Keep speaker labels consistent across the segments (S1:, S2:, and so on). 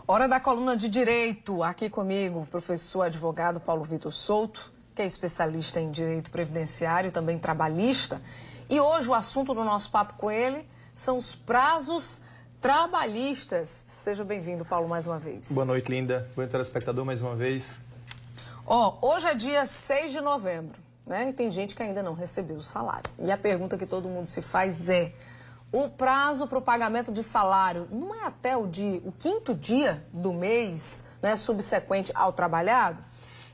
S1: Hora da coluna de Direito. Aqui comigo, o professor advogado Paulo Vitor Souto, que é especialista em direito previdenciário e também trabalhista. E hoje o assunto do nosso papo com ele são os prazos trabalhistas. Seja bem-vindo, Paulo, mais uma vez.
S2: Boa noite, Linda. Bom telespectador, mais uma vez.
S1: Hoje é dia 6 de novembro, né? E tem gente que ainda não recebeu o salário. E a pergunta que todo mundo se faz é: o prazo para o pagamento de salário não é até o quinto dia do mês, né, subsequente ao trabalhado?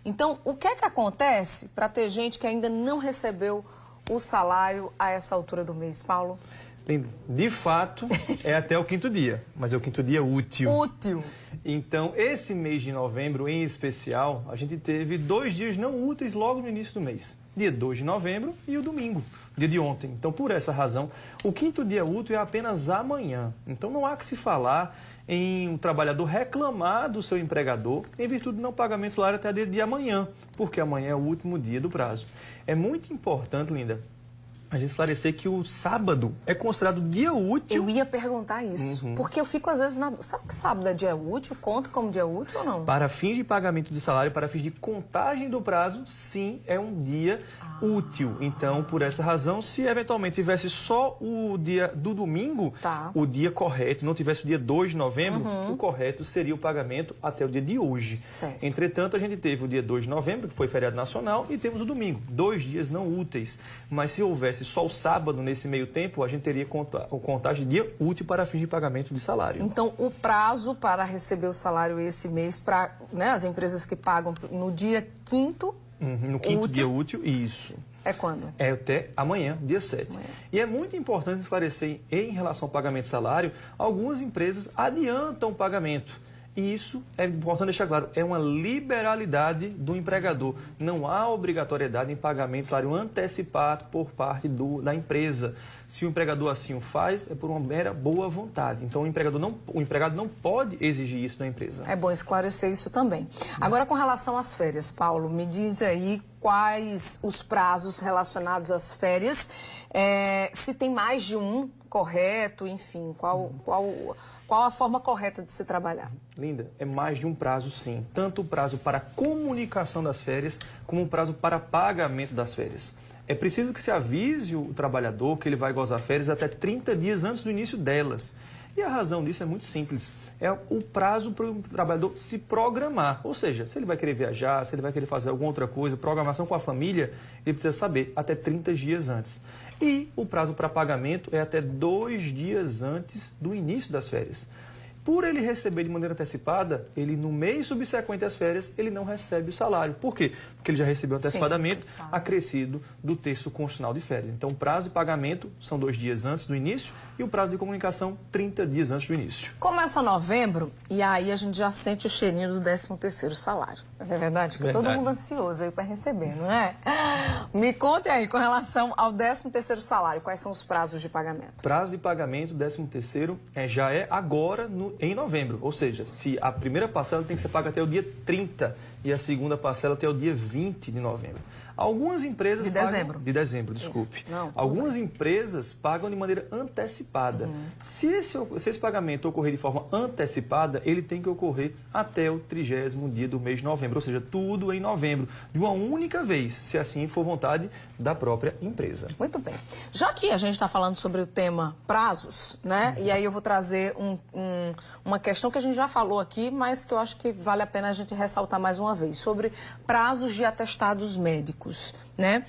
S1: Então, o que é que acontece para ter gente que ainda não recebeu o salário a essa altura do mês, Paulo?
S2: Lindo. De fato, é até o quinto dia, mas é o quinto dia útil.
S1: Útil.
S2: Então, esse mês de novembro, em especial, a gente teve 2 dias não úteis logo no início do mês. Dia 2 de novembro e o domingo, dia de ontem. Então, por essa razão, o quinto dia útil é apenas amanhã. Então, não há que se falar em um trabalhador reclamar do seu empregador em virtude do não pagamento de salário até dia de amanhã, porque amanhã é o último dia do prazo. É muito importante, Linda, a gente esclarecer que o sábado é considerado dia útil.
S1: Eu ia perguntar isso, porque eu fico às vezes na... Sabe que sábado é dia útil? Conta como dia útil ou não?
S2: Para fins de pagamento de salário, para fins de contagem do prazo, sim, é um dia útil. Então, por essa razão, se eventualmente tivesse só o dia do domingo, o dia correto, não tivesse o dia 2 de novembro, o correto seria o pagamento até o dia de hoje.
S1: Certo.
S2: Entretanto, a gente teve o dia 2 de novembro, que foi feriado nacional, e temos o domingo, 2 dias não úteis. Mas se houvesse só o sábado nesse meio tempo, a gente teria contagem de dia útil para fins de pagamento de salário.
S1: Então, o prazo para receber o salário esse mês para, né, as empresas que pagam no dia 5º,
S2: no quinto dia útil, isso.
S1: É quando?
S2: É até amanhã, dia 7. E é muito importante esclarecer em relação ao pagamento de salário, algumas empresas adiantam o pagamento. E isso é importante deixar claro, é uma liberalidade do empregador. Não há obrigatoriedade em pagamento de salário antecipado por parte da empresa. Se o empregador assim o faz, é por uma mera boa vontade. Então, o empregado não pode exigir isso da empresa.
S1: É bom esclarecer isso também. Agora, com relação às férias, Paulo, me diz aí quais os prazos relacionados às férias, se tem mais de um correto, enfim, qual a forma correta de se trabalhar?
S2: Linda, é mais de um prazo, sim. Tanto o prazo para comunicação das férias, como o prazo para pagamento das férias. É preciso que se avise o trabalhador que ele vai gozar férias até 30 dias antes do início delas. E a razão disso é muito simples. É o prazo para o trabalhador se programar. Ou seja, se ele vai querer viajar, se ele vai querer fazer alguma outra coisa, programação com a família, ele precisa saber até 30 dias antes. E o prazo para pagamento é até 2 dias antes do início das férias. Por ele receber de maneira antecipada, ele no mês subsequente às férias, ele não recebe o salário. Por quê? Porque ele já recebeu antecipadamente, acrescido do terço constitucional de férias. Então, o prazo de pagamento são 2 dias antes do início e o prazo de comunicação 30 dias antes do início.
S1: Começa novembro e aí a gente já sente o cheirinho do 13º salário. É verdade? Fica todo mundo ansioso aí para receber, não é? Me conte aí, com relação ao 13º salário, quais são os prazos de pagamento?
S2: Prazo de pagamento 13º já é agora em novembro, ou seja, se a primeira parcela tem que ser paga até o dia 30 e a segunda parcela até o dia 20 de novembro. Algumas empresas
S1: de dezembro.
S2: Pagam... De dezembro, desculpe.
S1: Não,
S2: algumas empresas pagam de maneira antecipada. Se esse pagamento ocorrer de forma antecipada, ele tem que ocorrer até o 30º dia do mês de novembro, ou seja, tudo em novembro, de uma única vez, se assim for vontade da própria empresa.
S1: Muito bem. Já que a gente está falando sobre o tema prazos, né? E aí eu vou trazer uma questão que a gente já falou aqui, mas que eu acho que vale a pena a gente ressaltar mais uma vez, sobre prazos de atestados médicos. Né?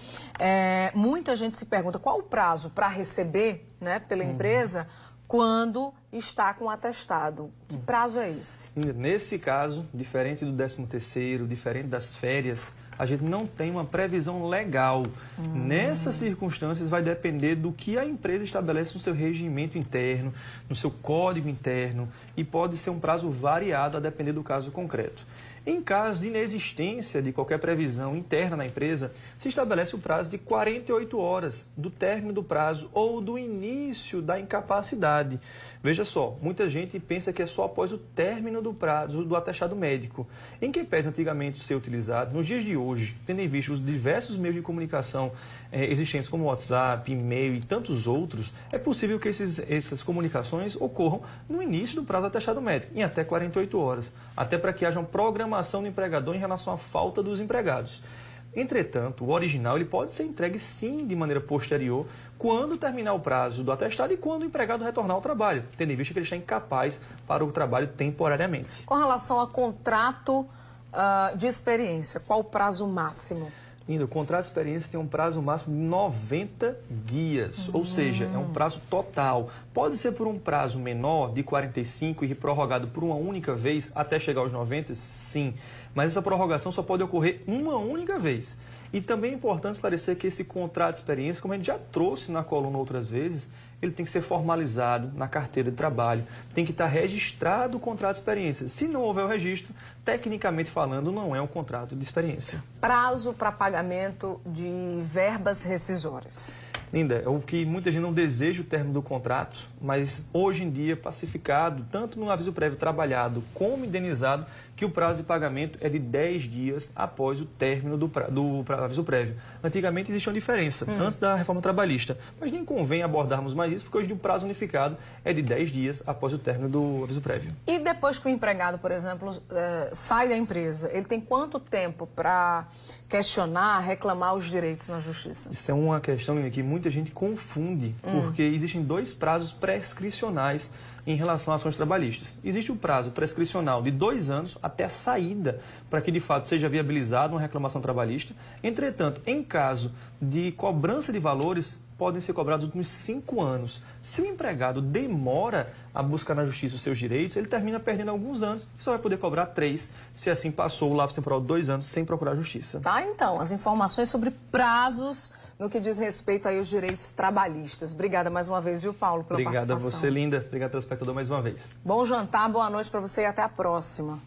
S1: Muita gente se pergunta qual o prazo para receber, né, pela empresa quando está com atestado. Que prazo é esse?
S2: Nesse caso, diferente do 13º, diferente das férias, a gente não tem uma previsão legal. Nessas circunstâncias, vai depender do que a empresa estabelece no seu regimento interno, no seu código interno, e pode ser um prazo variado a depender do caso concreto. Em caso de inexistência de qualquer previsão interna na empresa, se estabelece o prazo de 48 horas do término do prazo ou do início da incapacidade. Veja só, muita gente pensa que é só após o término do prazo do atestado médico. Em que pese antigamente ser utilizado, nos dias de hoje, tendo em vista os diversos meios de comunicação existentes como WhatsApp, e-mail e tantos outros, é possível que essas comunicações ocorram no início do prazo do atestado médico, em até 48 horas, até para que haja uma programação do empregador em relação à falta dos empregados. Entretanto, o original ele pode ser entregue sim de maneira posterior, quando terminar o prazo do atestado e quando o empregado retornar ao trabalho, tendo em vista que ele está incapaz para o trabalho temporariamente.
S1: Com relação a contrato de experiência, qual o prazo máximo?
S2: Linda, o contrato de experiência tem um prazo máximo de 90 dias, ou seja, é um prazo total. Pode ser por um prazo menor, de 45 e prorrogado por uma única vez até chegar aos 90, sim. Mas essa prorrogação só pode ocorrer uma única vez. E também é importante esclarecer que esse contrato de experiência, como a gente já trouxe na coluna outras vezes, ele tem que ser formalizado na carteira de trabalho, tem que estar registrado o contrato de experiência. Se não houver o registro, tecnicamente falando, não é um contrato de experiência.
S1: Prazo para pagamento de verbas rescisórias.
S2: Linda, é o que muita gente não deseja o término do contrato, mas hoje em dia pacificado, tanto no aviso prévio trabalhado como indenizado, que o prazo de pagamento é de 10 dias após o término do aviso prévio. Antigamente existia uma diferença, antes da reforma trabalhista, mas nem convém abordarmos mais isso, porque hoje o prazo unificado é de 10 dias após o término do aviso prévio.
S1: E depois que o empregado, por exemplo, sai da empresa, ele tem quanto tempo para questionar, reclamar os direitos na justiça?
S2: Isso é uma questão, Lina, que muita gente confunde, porque existem dois prazos prescricionais em relação a ações trabalhistas. Existe o prazo prescricional de 2 anos até a saída, para que de fato seja viabilizada uma reclamação trabalhista. Entretanto, em caso de cobrança de valores, podem ser cobrados nos últimos 5 anos. Se o empregado demora a buscar na justiça os seus direitos, ele termina perdendo alguns anos e só vai poder cobrar 3, se assim passou o lapso temporal de 2 anos sem procurar a justiça.
S1: Tá, então, as informações sobre prazos no que diz respeito aí aos direitos trabalhistas. Obrigada mais uma vez, viu, Paulo, pela participação.
S2: Obrigada a você, Linda. Obrigado, telespectador, mais uma vez.
S1: Bom jantar, boa noite para você e até a próxima.